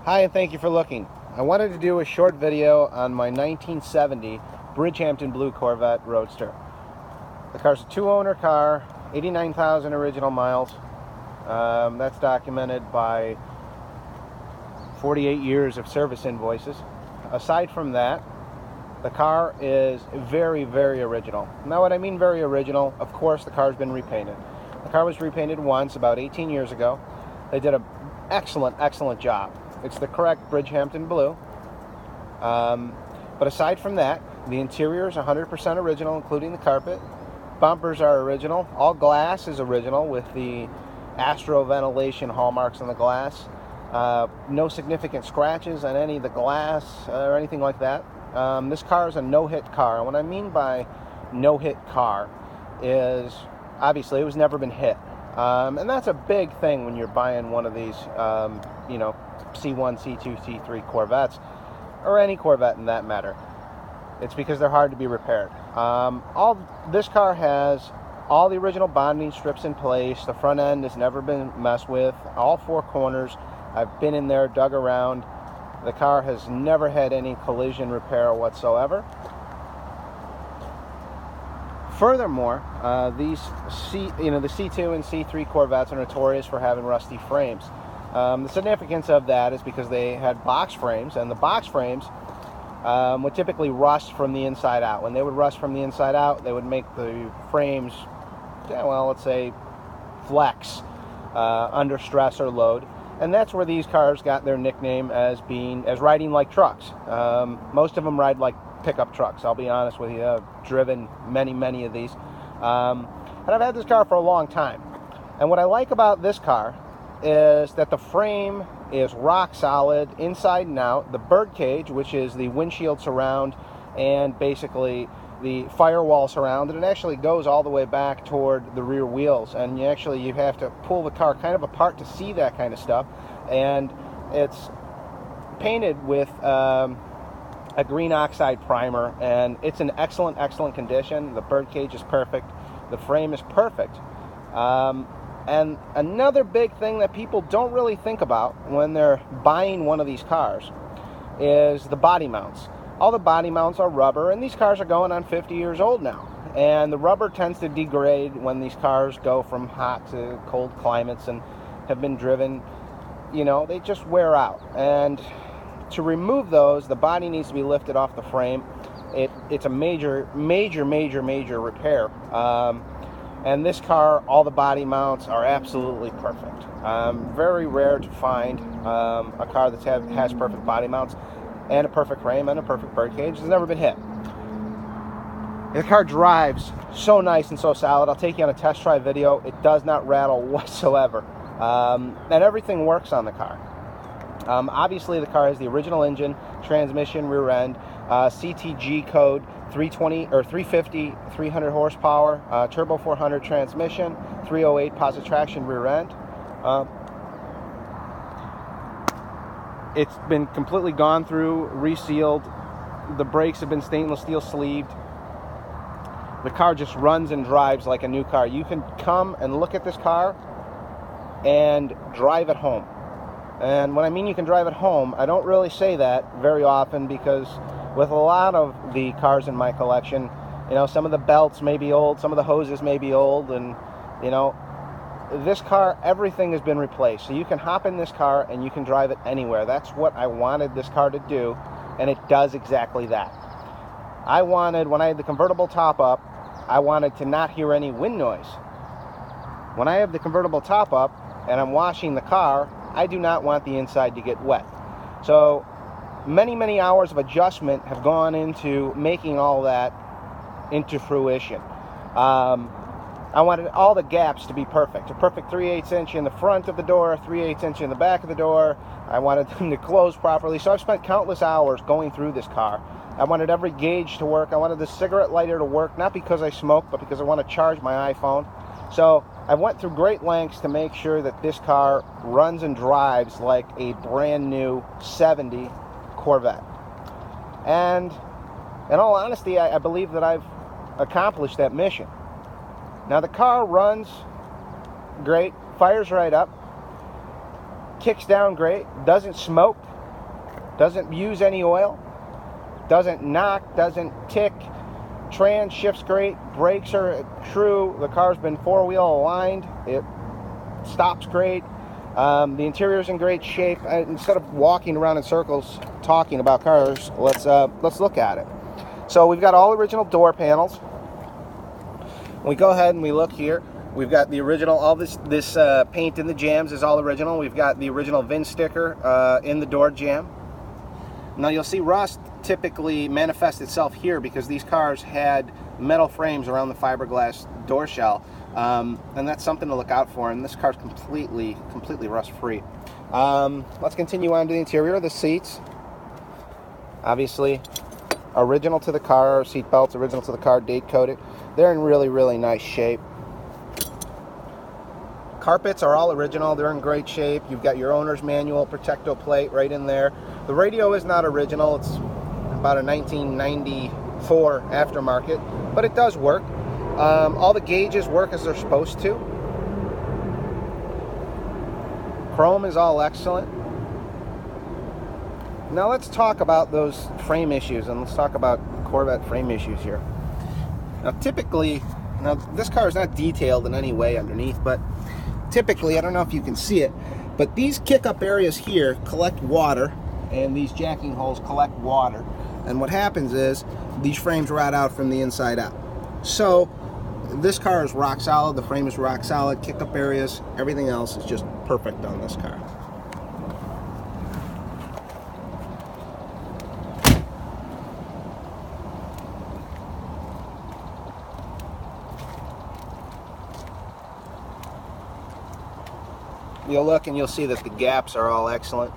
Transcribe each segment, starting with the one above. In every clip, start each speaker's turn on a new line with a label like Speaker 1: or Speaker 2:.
Speaker 1: Hi, and thank you for looking. I wanted to do a short video on my 1970 Bridgehampton Blue Corvette Roadster. The car's a two-owner car, 89,000 original miles. That's documented by 48 years of service invoices. Aside from that, the car is very, very original. Now, what I mean very original, of course, the car's been repainted. The car was repainted once about 18 years ago. They did an excellent job. It's the correct Bridgehampton Blue. But aside from that, the interior is 100% original, including the carpet. Bumpers are original. All glass is original with the Astro ventilation hallmarks on the glass. No significant scratches on any of the glass or anything like that. This car is a no-hit car. And what I mean by no-hit car is, obviously, it was never been hit. And that's a big thing when you're buying one of these, C1, C2, C3 Corvettes, or any Corvette in that matter. It's because they're hard to be repaired. This car has all the original bonding strips in place. The front end has never been messed with. All four corners, I've been in there, dug around. The car has never had any collision repair whatsoever. Furthermore, the C2 and C3 Corvettes are notorious for having rusty frames. The significance of that is because they had box frames, and the box frames would typically rust from the inside out. When they would rust from the inside out, they would make the frames, let's say, flex under stress or load. And that's where these cars got their nickname as riding like trucks. Most of them ride like pickup trucks, I'll be honest with you. I've driven many of these. And I've had this car for a long time. And what I like about this car is that the frame is rock solid inside and out. The birdcage, which is the windshield surround and basically the firewall surround, and it actually goes all the way back toward the rear wheels, and you have to pull the car kind of apart to see that kind of stuff. And it's painted with a green oxide primer, and it's in excellent condition. The birdcage is perfect. The frame is perfect. And another big thing that people don't really think about when they're buying one of these cars is the body mounts. All the body mounts are rubber, and these cars are going on 50 years old now. And the rubber tends to degrade when these cars go from hot to cold climates and have been driven. They just wear out. And to remove those, the body needs to be lifted off the frame. It's a major repair. And this car, all the body mounts are absolutely perfect. Very rare to find a car that has perfect body mounts and a perfect frame and a perfect birdcage. It's never been hit. The car drives so nice and so solid. I'll take you on a test drive video. It does not rattle whatsoever. And everything works on the car. Obviously, the car has the original engine, transmission, rear end, CTG code 320 or 350, 300 horsepower, turbo 400 transmission, 308 positive traction rear end. It's been completely gone through, resealed. The brakes have been stainless steel sleeved. The car just runs and drives like a new car. You can come and look at this car and drive it home. And when I mean you can drive it home, I don't really say that very often, because with a lot of the cars in my collection, some of the belts may be old, some of the hoses may be old, and this car, everything has been replaced. So you can hop in this car and you can drive it anywhere. That's what I wanted this car to do, and it does exactly that. When I had the convertible top up, I wanted to not hear any wind noise. When I have the convertible top up and I'm washing the car, I do not want the inside to get wet. So many hours of adjustment have gone into making all that into fruition. I wanted all the gaps to be perfect. A perfect 3/8 inch in the front of the door, 3/8 inch in the back of the door. I wanted them to close properly. So I've spent countless hours going through this car. I wanted every gauge to work. I wanted the cigarette lighter to work, not because I smoke, but because I want to charge my iPhone. So I went through great lengths to make sure that this car runs and drives like a brand new 70 Corvette. And in all honesty, I believe that I've accomplished that mission. Now, the car runs great, fires right up, kicks down great, doesn't smoke, Doesn't use any oil. Doesn't knock. Doesn't tick. Trans shifts great. Brakes are true. The car's been four-wheel aligned. It stops great. The interior's in great shape. Instead of walking around in circles talking about cars, let's look at it. So we've got all original door panels. We go ahead and we look here. We've got the original, all this paint in the jambs is all original. We've got the original VIN sticker in the door jamb. Now you'll see rust typically manifest itself here because these cars had metal frames around the fiberglass door shell, and that's something to look out for. And this car's completely rust free. Let's continue on to the interior. The seats, obviously original to the car. Seat belts original to the car, date coded. They're in really nice shape. Carpets are all original. They're in great shape. You've got your owner's manual Protecto plate right in there. The radio is not original. It's about a 1994 aftermarket, but it does work. All the gauges work as they're supposed to. Chrome is all excellent. Now let's talk about those frame issues, and let's talk about Corvette frame issues here. Now typically, this car is not detailed in any way underneath, but typically, I don't know if you can see it, but these kick-up areas here collect water, and these jacking holes collect water. And what happens is these frames rot out from the inside out. So this car is rock solid. The frame is rock solid. Kick-up areas, everything else is just perfect on this car. You'll look and you'll see that the gaps are all excellent.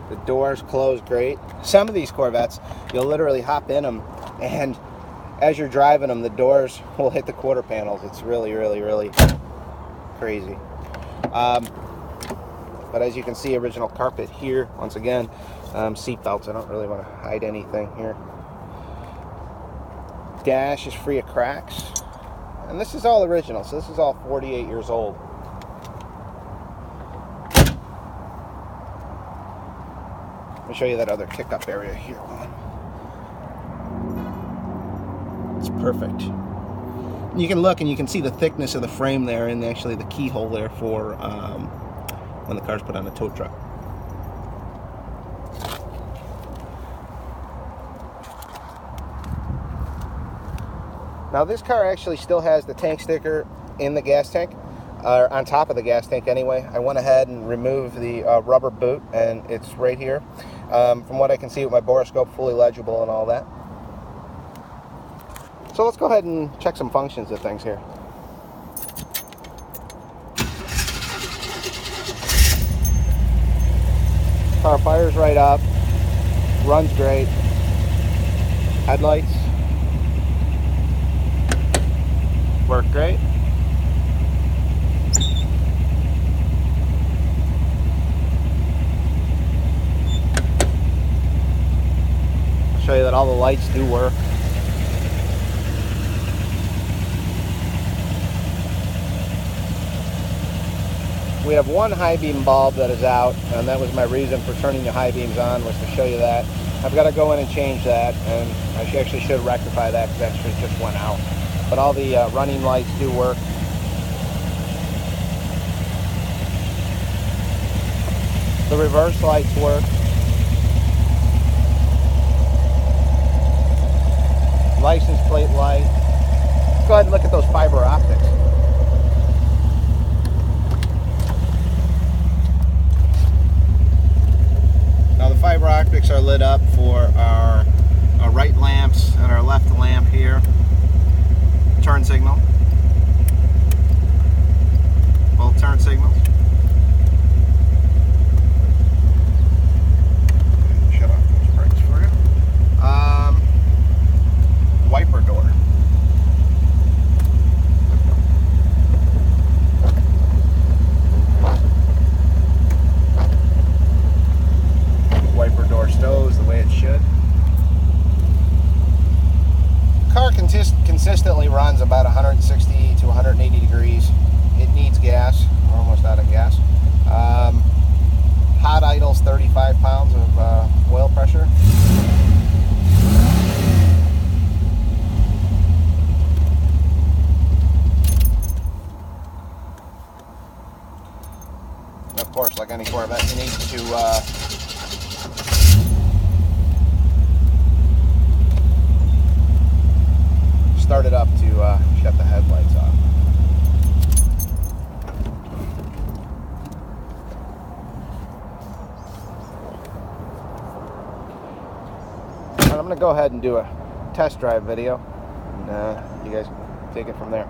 Speaker 1: The doors close great. Some of these Corvettes, you'll literally hop in them, and as you're driving them, the doors will hit the quarter panels. It's really crazy. But as you can see, original carpet here. Once again, seat belts. I don't really want to hide anything here. Dash is free of cracks, and this is all original, so this is all 48 years old. Let me show you that other kick-up area here. It's perfect. You can look and you can see the thickness of the frame there, and actually the keyhole there for when the car's put on a tow truck. Now this car actually still has the tank sticker in the gas tank, or on top of the gas tank anyway. I went ahead and removed the rubber boot, and it's right here. From what I can see with my borescope, fully legible and all that. So let's go ahead and check some functions of things here. Car fires right up, runs great. Headlights work great. I'll show you that all the lights do work. We have one high beam bulb that is out, and that was my reason for turning the high beams on, was to show you that. I've got to go in and change that, and I actually should rectify that because that just went out. But all the running lights do work. The reverse lights work. License plate light. Let's go ahead and look at those fiber optics. Now the fiber optics are lit up for our right lamps and our left lamp here. Turn signal. Both turn signals. Shut off those brakes for you. Wiper door. Wiper door stows the way it like any Corvette, you need to start it up to shut the headlights off. I'm going to go ahead and do a test drive video, and you guys can take it from there.